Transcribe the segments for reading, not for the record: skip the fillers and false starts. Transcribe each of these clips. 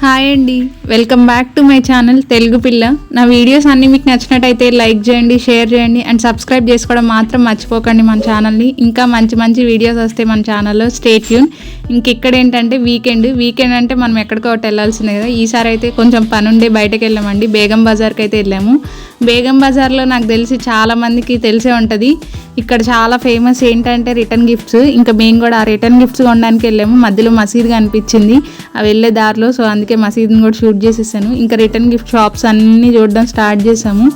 Hi అండి, welcome back to my channel Telugu పిల్ల. నా వీడియోస్ అన్నీ మీకు నచ్చినట్టయితే లైక్ చేయండి, షేర్ చేయండి అండ్ సబ్స్క్రైబ్ చేసుకోవడం మాత్రం మర్చిపోకండి మన ఛానల్ని. ఇంకా మంచి మంచి వీడియోస్ వస్తాయి మన ఛానల్లో, స్టే ట్యూన్. ఇక్కడ ఏంటంటే వీకెండ్ అంటే మనం ఎక్కడికో ఒకటి వెళ్ళాల్సిందే కదా. ఈసారి అయితే కొంచెం పని ఉండే బయటకు వెళ్ళామండి, బేగం బజార్కి అయితే వెళ్ళాము. బేగం బజార్లో నాకు తెలిసి చాలామందికి తెలిసే ఉంటుంది, ఇక్కడ చాలా ఫేమస్ ఏంటంటే రిటర్న్ గిఫ్ట్స్. ఇంకా మేము కూడా ఆ రిటర్న్ గిఫ్ట్స్ కొనడానికి వెళ్ళాము. మధ్యలో మసీద్ కనిపించింది ఆ వెళ్ళే దారిలో, సో అందుకే మసీద్ని కూడా షూట్ చేసేసాను. ఇంకా రిటర్న్ గిఫ్ట్ షాప్స్ అన్నీ చూడడం స్టార్ట్ చేసాము,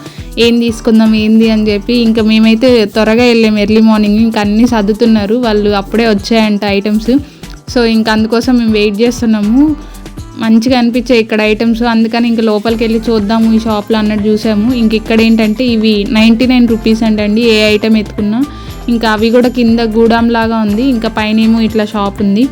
ఏం తీసుకుందాం ఏంది అని చెప్పి. ఇంకా మేమైతే త్వరగా వెళ్ళాము ఎర్లీ మార్నింగ్. ఇంకా అన్నీ సర్దుతున్నారు వాళ్ళు, అప్పుడే వచ్చాయంట ఐటమ్స్. సో ఇంకా అందుకోసం మేము వెయిట్ చేస్తున్నాము. మంచిగా అనిపించాయి ఇక్కడ ఐటమ్స్, అందుకని ఇంకా లోపలికి వెళ్ళి చూద్దాము ఈ షాప్లో అన్నట్టు చూసాము. ఇక్కడ ఏంటంటే ఇవి 99 రూపీస్ అంటండి ఏ ఐటమ్ ఎత్తుకున్నా. ఇంకా అవి కూడా కింద గూడాం లాగా ఉంది, ఇంకా పైన ఏమో ఇట్లా షాప్ ఉంది.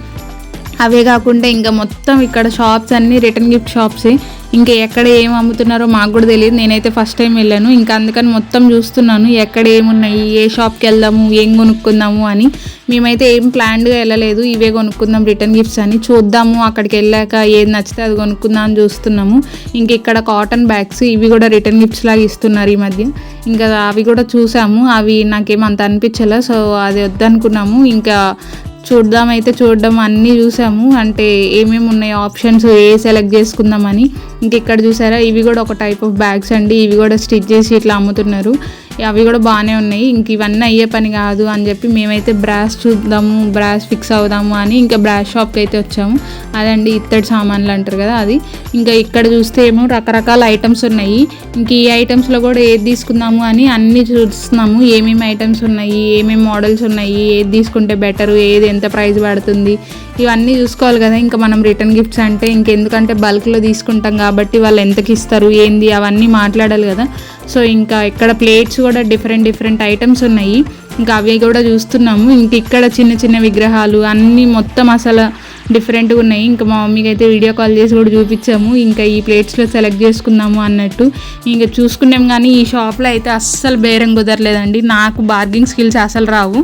అవే కాకుండా ఇంకా మొత్తం ఇక్కడ షాప్స్ అన్నీ రిటర్న్ గిఫ్ట్ షాప్సే. ఇంకా ఎక్కడ ఏం అమ్ముతున్నారో మాకు కూడా తెలియదు, నేనైతే ఫస్ట్ టైం వెళ్ళాను. ఇంకా అందుకని మొత్తం చూస్తున్నాను ఎక్కడ ఏమున్నాయి, ఏ షాప్కి వెళ్దాము, ఏం కొనుక్కుందాము అని. మేమైతే ఏం ప్లాన్డ్గా వెళ్ళలేదు, ఇవే కొనుక్కుందాం రిటర్న్ గిఫ్ట్స్ అని. చూద్దాము అక్కడికి వెళ్ళాక ఏది నచ్చితే అది కొనుక్కుందాం అని చూస్తున్నాము. ఇక్కడ కాటన్ బ్యాగ్స్, ఇవి కూడా రిటర్న్ గిఫ్ట్స్ లాగా ఇస్తున్నారు ఈ మధ్య. ఇంకా అవి కూడా చూసాము, అవి నాకేమంత అనిపించలే, సో అది వద్దనుకున్నాము. ఇంకా చూడడం అన్నీ చూసాము, అంటే ఏమేమి ఉన్నాయి ఆప్షన్స్, ఏ సెలెక్ట్ చేసుకుందామని. ఇక్కడ చూసారా, ఇవి కూడా ఒక టైప్ ఆఫ్ బ్యాగ్స్ అండి, ఇవి కూడా స్టిచ్ చేసి ఇట్లా అమ్ముతున్నారు. అవి కూడా బాగానే ఉన్నాయి. ఇవన్నీ అయ్యే పని కాదు అని చెప్పి మేమైతే బ్రాస్ చూద్దాము, బ్రాస్ ఫిక్స్ అవుదాము అని ఇంకా బ్రాస్ షాప్కి అయితే వచ్చాము. అదండి ఇత్తడి సామాన్లు అంటారు కదా అది. ఇక్కడ చూస్తే ఏమో రకరకాల ఐటమ్స్ ఉన్నాయి. ఈ ఐటమ్స్లో కూడా ఏది తీసుకుందాము అని అన్నీ చూస్తున్నాము, ఏమేమి ఐటమ్స్ ఉన్నాయి, ఏమేమి మోడల్స్ ఉన్నాయి, ఏది తీసుకుంటే బెటరు, ఏది ఎంత ప్రైస్ పడుతుంది, ఇవన్నీ చూసుకోవాలి కదా. ఇంకా మనం రిటర్న్ గిఫ్ట్స్ అంటే ఇంకెందుకంటే బల్క్లో తీసుకుంటాం కాబట్టి వాళ్ళు ఎంతకి ఇస్తారు ఏంది అవన్నీ మాట్లాడాలి కదా. సో ఇక్కడ ప్లేట్స్ కూడా డిఫరెంట్ ఐటమ్స్ ఉన్నాయి, ఇంకా అవి కూడా చూస్తున్నాము. ఇక్కడ చిన్న చిన్న విగ్రహాలు అన్నీ మొత్తం అసలు డిఫరెంట్గా ఉన్నాయి. ఇంకా మా మమ్మీకి అయితే వీడియో కాల్ చేసి కూడా చూపించాము, ఇంకా ఈ ప్లేట్స్లో సెలెక్ట్ చేసుకుందాము అన్నట్టు. ఇంకా చూసుకున్నాం కానీ ఈ షాప్లో అయితే అస్సలు బేరం కుదరలేదండి, నాకు బార్గింగ్ స్కిల్స్ అసలు రావు.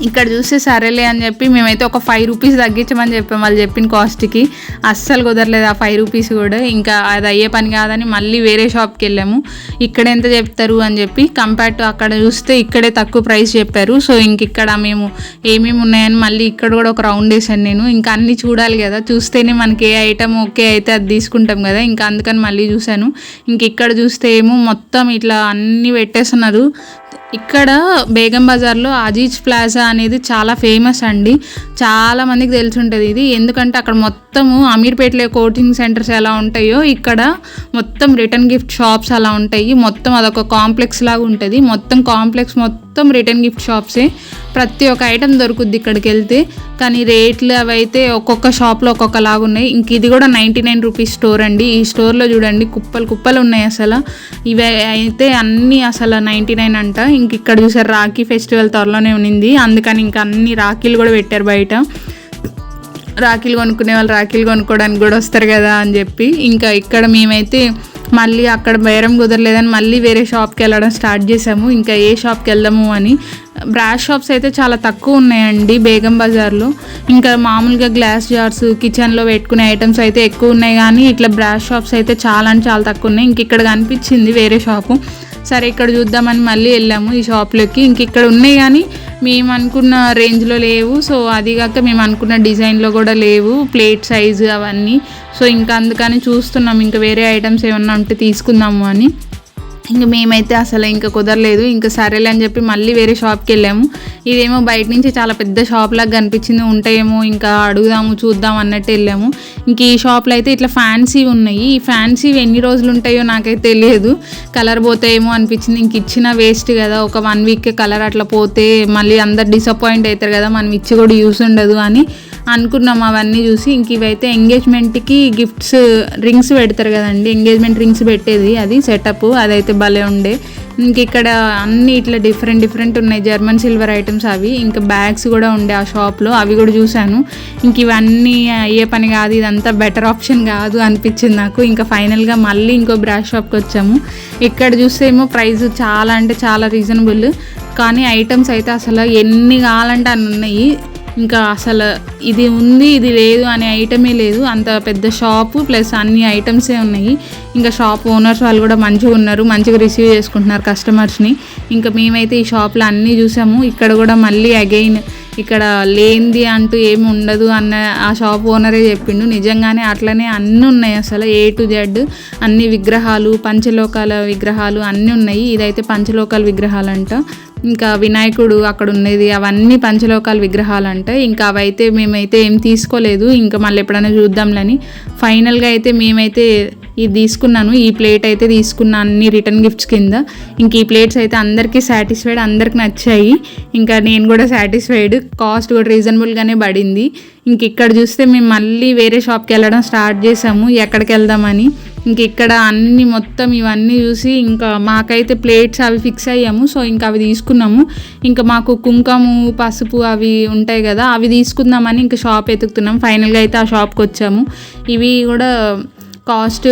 ఇక్కడ చూస్తే సరేలే అని చెప్పి మేమైతే ఒక 5 రూపీస్ తగ్గించమని చెప్పాము, వాళ్ళు చెప్పిన కాస్ట్కి. అస్సలు కుదరలేదు ఆ 5 రూపీస్ కూడా. ఇంకా అది అయ్యే పని కాదని మళ్ళీ వేరే షాప్కి వెళ్ళాము. ఇక్కడ ఎంత చెప్తారు అని చెప్పి కంపేర్ టు అక్కడ చూస్తే ఇక్కడే తక్కువ ప్రైస్ చెప్పారు. సో ఇక్కడ మేము ఏమేమి ఉన్నాయని మళ్ళీ ఇక్కడ కూడా ఒక రౌండ్ వేసాను నేను. ఇంకా అన్నీ చూడాలి కదా, చూస్తేనే మనకి ఏ ఐటమ్ ఓకే అయితే అది తీసుకుంటాం కదా. ఇంకా అందుకని మళ్ళీ చూశాను. ఇక్కడ చూస్తే ఏమో మొత్తం ఇట్లా అన్నీ పెట్టేస్తున్నారు. ఇక్కడ బేగం బజార్లో అజీజ్ ప్లాజా అనేది చాలా ఫేమస్ అండి, చాలా మందికి తెలిసి ఉంటుంది ఇది. ఎందుకంటే అక్కడ మొత్తము అమీర్పేటలో కోచింగ్ సెంటర్స్ ఎలా ఉంటాయో ఇక్కడ మొత్తం రిటర్న్ గిఫ్ట్ షాప్స్ అలా ఉంటాయి. మొత్తం అదొక కాంప్లెక్స్ లాగా ఉంటుంది, మొత్తం కాంప్లెక్స్ మొత్తం రిటర్న్ గిఫ్ట్ షాప్సే. ప్రతి ఒక్క ఐటెం దొరుకుద్ది ఇక్కడికి వెళ్తే. కానీ రేట్లు అవి అయితే ఒక్కొక్క షాప్లో ఒక్కొక్కలాగా ఉన్నాయి. ఇది కూడా 99 రూపీస్ స్టోర్ అండి. ఈ స్టోర్లో చూడండి కుప్పలు ఉన్నాయి అసలు. ఇవి అయితే అన్నీ అసలు 99 అంట. ఇక్కడ చూసారు రాఖీ ఫెస్టివల్ త్వరలోనే ఉన్నింది, అందుకని ఇంకా అన్ని రాఖీలు కూడా పెట్టారు బయట. రాఖీలు కొనుక్కునే వాళ్ళు రాఖీలు కొనుక్కోవడానికి కూడా వస్తారు కదా అని చెప్పి. ఇక్కడ మేమైతే మళ్ళీ అక్కడ బేరం కుదరలేదని మళ్ళీ వేరే షాప్కి వెళ్ళడం స్టార్ట్ చేసాము. ఇంకా ఏ షాప్కి వెళ్దాము అని. బ్రాస్ షాప్స్ అయితే చాలా తక్కువ ఉన్నాయండి బేగం బజార్లో. ఇంకా మామూలుగా గ్లాస్ జార్స్, కిచెన్లో పెట్టుకునే ఐటమ్స్ అయితే ఎక్కువ ఉన్నాయి, కానీ ఇట్లా బ్రాస్ షాప్స్ అయితే చాలా అంటే చాలా తక్కువ ఉన్నాయి. ఇక్కడ కనిపించింది వేరే షాపు, సరే ఇక్కడ చూద్దామని మళ్ళీ వెళ్ళాము ఈ షాప్లోకి. ఇక్కడ ఉన్నాయి కానీ మేము అనుకున్న రేంజ్లో లేవు. సో అది కాక మేము అనుకున్న డిజైన్లో కూడా లేవు, ప్లేట్ సైజు అవన్నీ. సో అందుకని చూస్తున్నాం ఇంకా వేరే ఐటమ్స్ ఏమన్నా ఉంటే తీసుకుందాము అని. మేమైతే అసలు ఇంకా కుదరలేదు. సరేలే అని చెప్పి మళ్ళీ వేరే షాప్కి వెళ్ళాము. ఇదేమో బయట నుంచి చాలా పెద్ద షాప్ లాగా కనిపించింది, ఉంటాయేమో ఇంకా అడుగుదాము చూద్దాం అన్నట్టు వెళ్ళాము. ఈ షాప్లో అయితే ఇట్లా ఫ్యాన్సీ ఉన్నాయి. ఈ ఫ్యాన్సీ ఎన్ని రోజులు ఉంటాయో నాకైతే తెలియదు, కలర్ పోతాయేమో అనిపించింది. ఇచ్చిన వేస్ట్ కదా, ఒక 1 వీక్ కలర్ అట్లా పోతే మళ్ళీ అందరు డిసప్పాయింట్ అవుతారు కదా, మనం ఇచ్చి కూడా యూస్ ఉండదు అని అనుకున్నాం. అవన్నీ చూసి ఇవైతే ఎంగేజ్మెంట్కి గిఫ్ట్స్ రింగ్స్ పెడతారు కదండి, ఎంగేజ్మెంట్ రింగ్స్ పెట్టేది అది సెటప్, అదైతే భలే ఉండే. ఇక్కడ అన్నీ ఇట్లా డిఫరెంట్ ఉన్నాయి, జర్మన్ సిల్వర్ ఐటమ్స్ అవి. బ్యాగ్స్ కూడా ఉండే ఆ షాప్లో, అవి కూడా చూశాను. ఇవన్నీ అయ్యే పని కాదు, ఇదంతా బెటర్ ఆప్షన్ కాదు అనిపించింది నాకు. ఫైనల్గా మళ్ళీ ఇంకో బ్రాస్ షాప్కి వచ్చాము. ఇక్కడ చూస్తే ఏమో ప్రైస్ చాలా అంటే చాలా రీజనబుల్, కానీ ఐటమ్స్ అయితే అసలు ఎన్ని కావాలంటే అన్ని ఉన్నాయి. ఇంకా అసలు ఇది ఉంది ఇది లేదు అనే ఐటమే లేదు, అంత పెద్ద షాపు ప్లస్ అన్ని ఐటమ్సే ఉన్నాయి. ఇంకా షాప్ ఓనర్స్ వాళ్ళు కూడా మంచిగా ఉన్నారు, మంచిగా రిసీవ్ చేసుకుంటున్నారు కస్టమర్స్ని. ఇంకా మేమైతే ఈ షాప్లో అన్నీ చూసాము. ఇక్కడ కూడా మళ్ళీ అగైన్ ఇక్కడ లేనిది అంటూ ఏమి ఉండదు అన్న ఆ షాప్ ఓనరే చెప్పిండు. నిజంగానే అట్లనే అన్నీ ఉన్నాయి, అసలు A to Z అన్ని విగ్రహాలు, పంచలోకాల విగ్రహాలు అన్నీ ఉన్నాయి. ఇదైతే పంచలోకాల విగ్రహాలు అంట. ఇంకా వినాయకుడు అక్కడ ఉన్నది అవన్నీ పంచలోకాల విగ్రహాలు అంట. ఇంకా అవైతే మేమైతే ఏం తీసుకోలేదు, ఇంకా మళ్ళీ ఎప్పుడైనా చూద్దాంలని. ఫైనల్గా అయితే మేమైతే ఇది తీసుకున్నాను, ఈ ప్లేట్ అయితే తీసుకున్నాను అన్ని రిటర్న్ గిఫ్ట్స్ కింద. ఇంక ఈ ప్లేట్స్ అయితే అందరికీ సాటిస్ఫైడ్, అందరికి నచ్చాయి. ఇంకా నేను కూడా సాటిస్ఫైడ్, కాస్ట్ కూడా రీజనబుల్గానే పడింది. ఇంక ఇక్కడ చూస్తే మేము మళ్ళీ వేరే షాప్కి వెళ్ళడం స్టార్ట్ చేసాము ఎక్కడికి వెళ్దామని. ఇంక ఇక్కడ అన్ని మొత్తం ఇవన్నీ చూసి ఇంకా మాకైతే ప్లేట్స్ అవి ఫిక్స్ అయ్యాము. సో ఇంకా అవి తీసుకున్నాము. ఇంకా మాకు కుంకుమ పసుపు అవి ఉంటాయి కదా, అవి తీసుకుందామని ఇంకా షాప్ ఎతుకుతున్నాం. ఫైనల్గా అయితే ఆ షాప్కి వచ్చాము. ఇవి కూడా కాస్ట్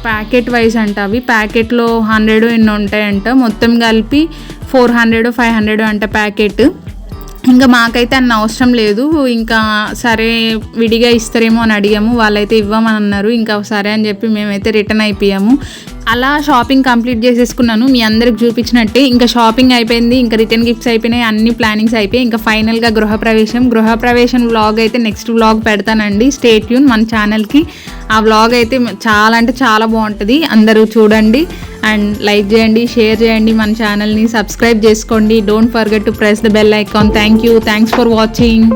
ప్యాకెట్ వైజ్ అంట, అవి ప్యాకెట్లో 100 ఎన్నో ఉంటాయంట, మొత్తం కలిపి 400 500 అంట ప్యాకెట్. ఇంకా మాకైతే అన్న అవసరం లేదు, ఇంకా సరే విడిగా ఇస్తారేమో అని అడిగాము, వాళ్ళైతే ఇవ్వమని అన్నారు. ఇంకా సరే అని చెప్పి మేమైతే రిటర్న్ అయిపోయాము. అలా షాపింగ్ కంప్లీట్ చేసేసుకున్నాను మీ అందరికి చూపించినట్టే. ఇంకా షాపింగ్ అయిపోయింది, ఇంకా రిటర్న్ గిఫ్ట్స్ అయిపోయినాయి, అన్ని ప్లానింగ్స్ అయిపోయాయి. ఇంకా ఫైనల్గా గృహప్రవేశం వ్లాగ్ అయితే నెక్స్ట్ వ్లాగ్ పెడతానండి, స్టే ట్యూన్ మన ఛానల్కి. ఆ వ్లాగ్ అయితే చాలా అంటే చాలా బాగుంటుంది, అందరూ చూడండి అండ్ లైక్ చేయండి, షేర్ చేయండి, మన ఛానల్ని సబ్స్క్రైబ్ చేసుకోండి. Don't forget to press the bell icon. Thanks for watching.